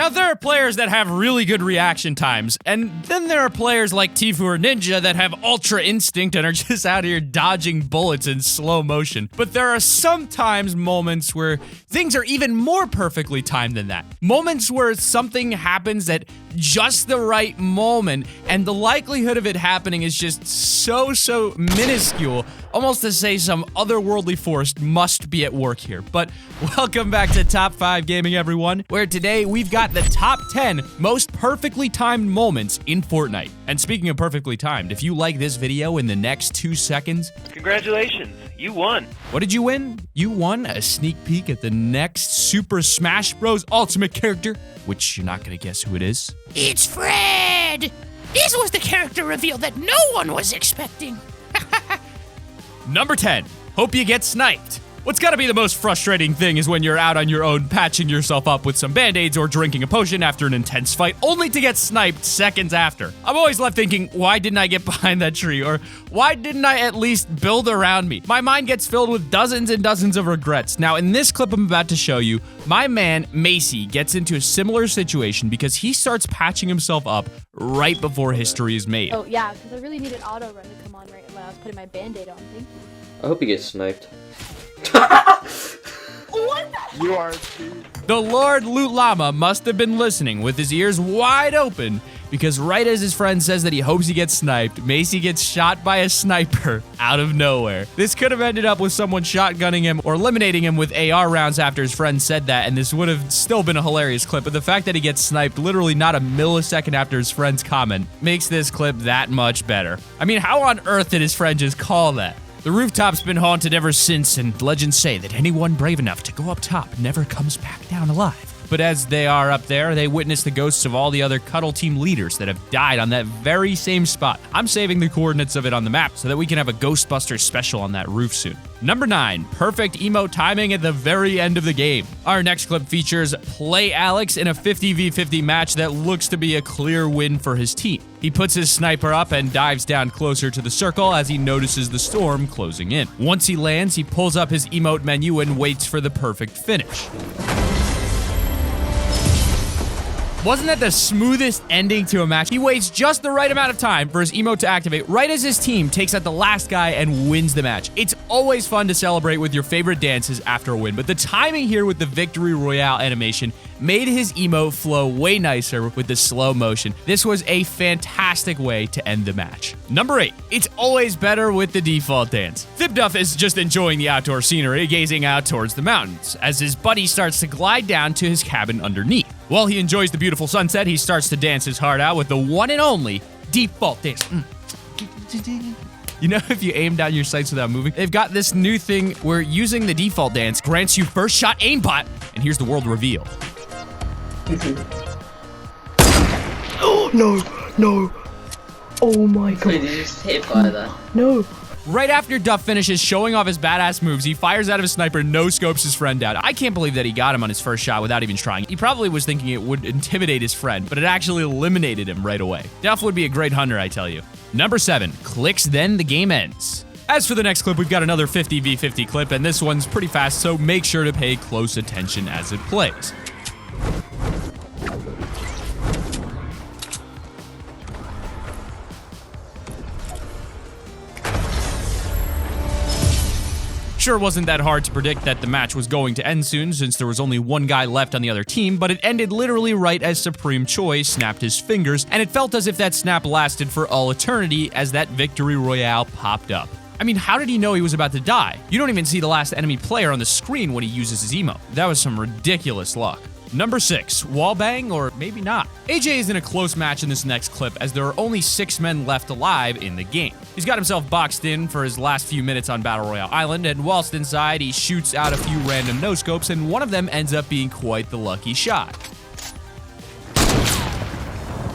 Now, there are players that have really good reaction times, and then there are players like Tifu or Ninja that have ultra instinct and are just out here dodging bullets in slow motion. But there are sometimes moments where things are even more perfectly timed than that. Moments where something happens at just the right moment, and the likelihood of it happening is just so minuscule, almost to say some otherworldly force must be at work here. But welcome back to Top 5 Gaming, everyone, where today we've got the top 10 most perfectly timed moments in Fortnite. And speaking of perfectly timed, if you like this video in the next 2 seconds, congratulations, you won. What did you win? You won a sneak peek at the next Super Smash Bros. Ultimate character, which you're not gonna guess who it is. It's Fred! This was the character reveal that no one was expecting. Number 10, hope you get sniped. What's gotta be the most frustrating thing is when you're out on your own patching yourself up with some band-aids or drinking a potion after an intense fight, only to get sniped seconds after. I'm always left thinking, why didn't I get behind that tree? Or why didn't I at least build around me? My mind gets filled with dozens and dozens of regrets. Now, in this clip I'm about to show you, my man, Macy, gets into a similar situation because he starts patching himself up right before history is made. Oh, yeah, because I really needed auto run to come on right when I was putting my band-aid on. Thank you. I hope you get sniped. What the? You are. The Lord Loot Llama must have been listening with his ears wide open because right as his friend says that he hopes he gets sniped, Macy gets shot by a sniper out of nowhere. This could have ended up with someone shotgunning him or eliminating him with AR rounds after his friend said that, and this would have still been a hilarious clip, but the fact that he gets sniped literally not a millisecond after his friend's comment makes this clip that much better. I mean, how on earth did his friend just call that? The rooftop's been haunted ever since, and legends say that anyone brave enough to go up top never comes back down alive. But as they are up there, they witness the ghosts of all the other Cuddle Team leaders that have died on that very same spot. I'm saving the coordinates of it on the map so that we can have a Ghostbusters special on that roof soon. Number 9, perfect emo timing at the very end of the game. Our next clip features Play Alex in a 50v50 match that looks to be a clear win for his team. He puts his sniper up and dives down closer to the circle as he notices the storm closing in. Once he lands, he pulls up his emote menu and waits for the perfect finish. Wasn't that the smoothest ending to a match? He waits just the right amount of time for his emote to activate right as his team takes out the last guy and wins the match. It's always fun to celebrate with your favorite dances after a win, but the timing here with the Victory Royale animation made his emote flow way nicer with the slow motion. This was a fantastic way to end the match. Number 8, it's always better with the default dance. Thibduff is just enjoying the outdoor scenery, gazing out towards the mountains, as his buddy starts to glide down to his cabin underneath. While he enjoys the beautiful sunset, he starts to dance his heart out with the one and only default dance. You know, if you aim down your sights without moving, they've got this new thing where using the default dance grants you first shot aimbot, and here's the world reveal. Oh, no. Oh my god. Wait, did you just hit by that? No. Right after Duff finishes showing off his badass moves, he fires out of his sniper, no-scopes his friend out. I can't believe that he got him on his first shot without even trying. He probably was thinking it would intimidate his friend, but it actually eliminated him right away. Duff would be a great hunter, I tell you. Number 7, clicks, then the game ends. As for the next clip, we've got another 50v50 clip, and this one's pretty fast, so make sure to pay close attention as it plays. Sure wasn't that hard to predict that the match was going to end soon since there was only one guy left on the other team, but it ended literally right as Supreme Choi snapped his fingers, and it felt as if that snap lasted for all eternity as that Victory Royale popped up. I mean, how did he know he was about to die? You don't even see the last enemy player on the screen when he uses his emote. That was some ridiculous luck. Number 6, Wallbang, or maybe not. AJ is in a close match in this next clip as there are only 6 men left alive in the game. He's got himself boxed in for his last few minutes on Battle Royale Island, and whilst inside, he shoots out a few random no-scopes, and one of them ends up being quite the lucky shot.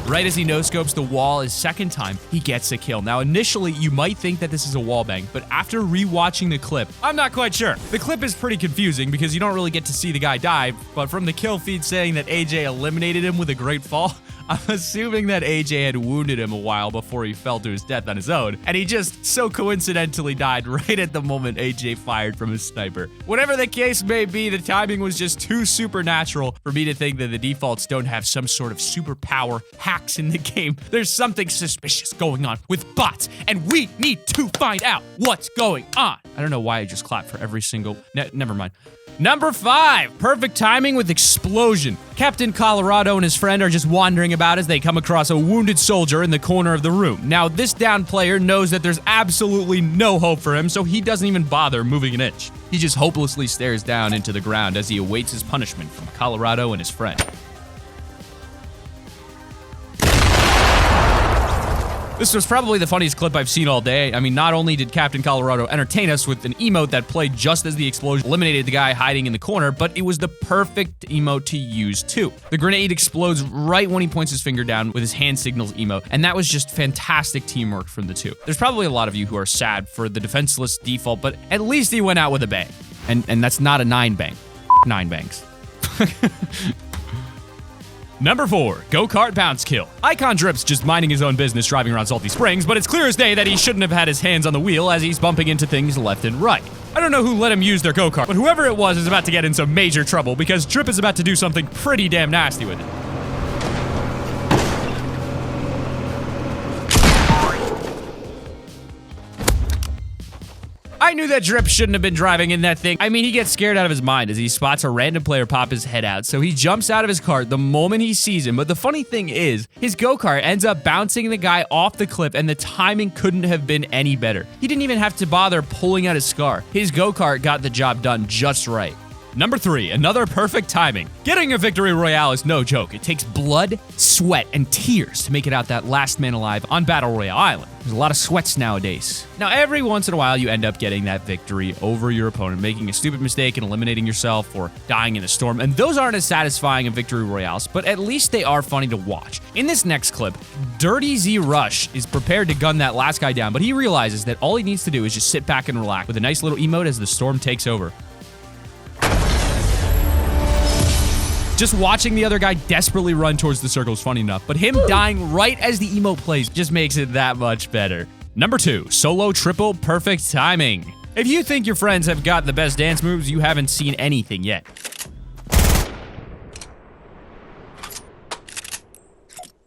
Right as he no-scopes the wall his second time, he gets a kill. Now, initially, you might think that this is a wallbang, but after rewatching the clip, I'm not quite sure. The clip is pretty confusing because you don't really get to see the guy die, but from the kill feed saying that AJ eliminated him with a great fall, I'm assuming that AJ had wounded him a while before he fell to his death on his own, and he just so coincidentally died right at the moment AJ fired from his sniper. Whatever the case may be, the timing was just too supernatural for me to think that the defaults don't have some sort of superpower hacks in the game. There's something suspicious going on with bots, and we need to find out what's going on. I don't know why I just clapped for every single... never mind. Number 5, perfect timing with explosion. Captain Colorado and his friend are just wandering about as they come across a wounded soldier in the corner of the room. Now, this downed player knows that there's absolutely no hope for him, so he doesn't even bother moving an inch. He just hopelessly stares down into the ground as he awaits his punishment from Colorado and his friend. This was probably the funniest clip I've seen all day. I mean, not only did Captain Colorado entertain us with an emote that played just as the explosion eliminated the guy hiding in the corner, but it was the perfect emote to use too. The grenade explodes right when he points his finger down with his hand signals emote, and that was just fantastic teamwork from the two. There's probably a lot of you who are sad for the defenseless default, but at least he went out with a bang. And that's not a 9 bang. 9 bangs. Number 4, GoKart bounce kill. Icon Drip's just minding his own business driving around Salty Springs, but it's clear as day that he shouldn't have had his hands on the wheel as he's bumping into things left and right. I don't know who let him use their go-kart, but whoever it was is about to get in some major trouble because Drip is about to do something pretty damn nasty with it. I knew that Drip shouldn't have been driving in that thing. I mean, he gets scared out of his mind as he spots a random player pop his head out, so he jumps out of his cart the moment he sees him. But the funny thing is, his go-kart ends up bouncing the guy off the cliff, and the timing couldn't have been any better. He didn't even have to bother pulling out his scar. His go-kart got the job done just right. Number 3, another perfect timing. Getting a victory royale is no joke. It takes blood, sweat, and tears to make it out that last man alive on Battle Royale Island. There's a lot of sweats nowadays. Now, every once in a while, you end up getting that victory over your opponent, making a stupid mistake and eliminating yourself or dying in a storm, and those aren't as satisfying in victory royales, but at least they are funny to watch. In this next clip, Dirty Z Rush is prepared to gun that last guy down, but he realizes that all he needs to do is just sit back and relax with a nice little emote as the storm takes over. Just watching the other guy desperately run towards the circle is funny enough, but him dying right as the emote plays just makes it that much better. Number 2, solo triple perfect timing. If you think your friends have got the best dance moves, you haven't seen anything yet.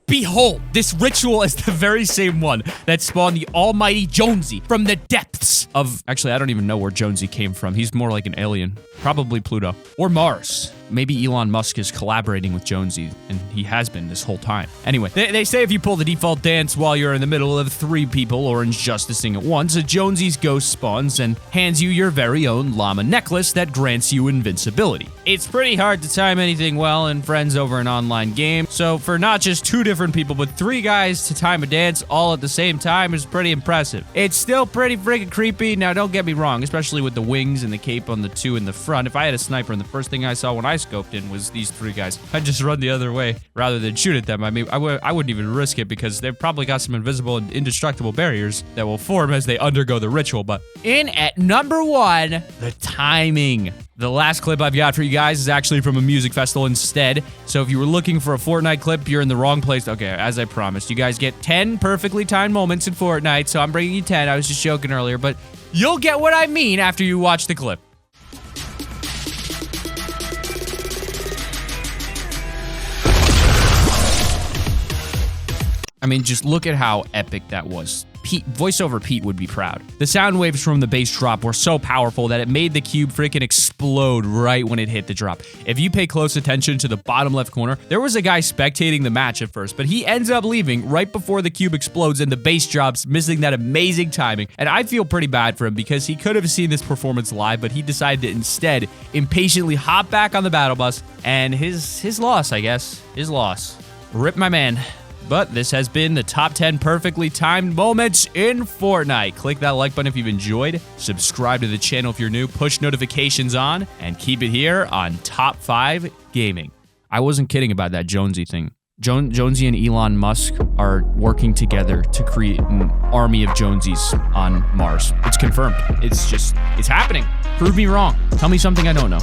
Behold, this ritual is the very same one that spawned the almighty Jonesy from the depths of... Actually, I don't even know where Jonesy came from. He's more like an alien. Probably Pluto. Or Mars. Maybe Elon Musk is collaborating with Jonesy, and he has been this whole time. Anyway, they say if you pull the default dance while you're in the middle of 3 people or injusticing at once, a Jonesy's ghost spawns and hands you your very own llama necklace that grants you invincibility. It's pretty hard to time anything well in friends over an online game, so for not just 2 different people, but 3 guys to time a dance all at the same time is pretty impressive. It's still pretty freaking creepy. Now, don't get me wrong, especially with the wings and the cape on the 2 in the front. If I had a sniper and the first thing I saw when I scoped in was these 3 guys, I'd just run the other way rather than shoot at them. I mean, I wouldn't even risk it because they've probably got some invisible and indestructible barriers that will form as they undergo the ritual. But in at number 1, the timing. The last clip I've got for you guys is actually from a music festival instead. So if you were looking for a Fortnite clip, you're in the wrong place. Okay, as I promised, you guys get 10 perfectly timed moments in Fortnite. So I'm bringing you 10. I was just joking earlier, but you'll get what I mean after you watch the clip. I mean, just look at how epic that was. Voiceover Pete would be proud. The sound waves from the bass drop were so powerful that it made the cube freaking explode right when it hit the drop. If you pay close attention to the bottom left corner, there was a guy spectating the match at first, but he ends up leaving right before the cube explodes and the bass drops, missing that amazing timing. And I feel pretty bad for him because he could have seen this performance live, but he decided to instead impatiently hop back on the battle bus, and his loss, I guess. His loss. Rip my man. But this has been the top 10 perfectly timed moments in Fortnite. Click that like button if you've enjoyed. Subscribe to the channel if you're new. Push notifications on. And keep it here on Top 5 Gaming. I wasn't kidding about that Jonesy thing. Jonesy and Elon Musk are working together to create an army of Jonesies on Mars. It's confirmed. It's happening. Prove me wrong. Tell me something I don't know.